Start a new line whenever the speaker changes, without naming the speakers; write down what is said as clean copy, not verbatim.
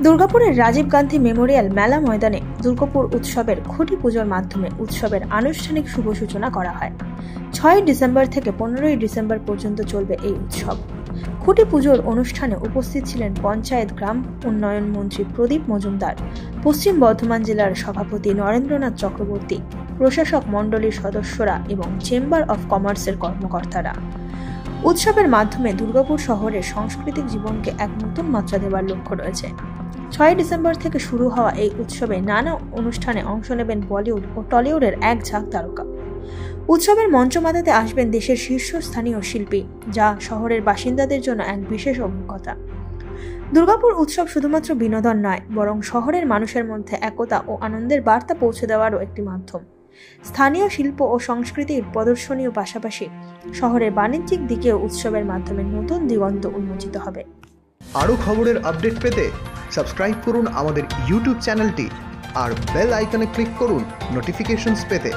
দুর্গাপুরের রাজীব গান্ধী মেমোরিয়াল মেলা ময়দানে দুর্গাপুর উৎসবের খুঁটি পুজোর মাধ্যমে উৎসবের আনুষ্ঠানিক শুভ সূচনা করা হয়। 6 ডিসেম্বর থেকে 15 ডিসেম্বর পর্যন্ত চলবে এই উৎসব। খুঁটি পুজোর অনুষ্ঠানে উপস্থিত ছিলেন পঞ্চায়েত গ্রাম উন্নয়ন মন্ত্রী প্রদীপ মজুমদার, পশ্চিম বর্ধমান জেলার সভাপতি নরেন্দ্রনাথ চক্রবর্তী, প্রশাসক মণ্ডলীর সদস্যরা এবং চেম্বার অফ কমার্সের কর্মকর্তারা। উৎসবের মাধ্যমে দুর্গাপুর শহরের সাংস্কৃতিক জীবনকে এক নতুন মাত্রা দেওয়ার লক্ষ্য রয়েছে। 6 ডিসেম্বর থেকে শুরু হওয়া এই উৎসবে নানা অনুষ্ঠানে অংশ নেবেন বলিউড ও টলিউডের এক ঝাঁক তারকা। উৎসবের মঞ্চমাতাতে আসবেন দেশের শীর্ষস্থানীয় শিল্পী, যা শহরের বাসিন্দাদের জন্য এক বিশেষ অভিজ্ঞতা। দুর্গাপুর উৎসব শুধুমাত্র বিনোদন নয়, বরং শহরের মানুষের মধ্যে একতা ও আনন্দের বার্তা পৌঁছে দেওয়ারও একটি মাধ্যম। স্থানীয় শিল্প ও সংস্কৃতির প্রদর্শনীর পাশাপাশি শহরের বাণিজ্যিক দিকেও উৎসবের মাধ্যমে নতুন দিগন্ত উন্মোচিত হবে।
আরও খবরের আপডেট পেতে সাবস্ক্রাইব করুন আমাদের ইউটিউব চ্যানেলটি আর বেল আইকনে ক্লিক করুন নোটিফিকেশনস পেতে।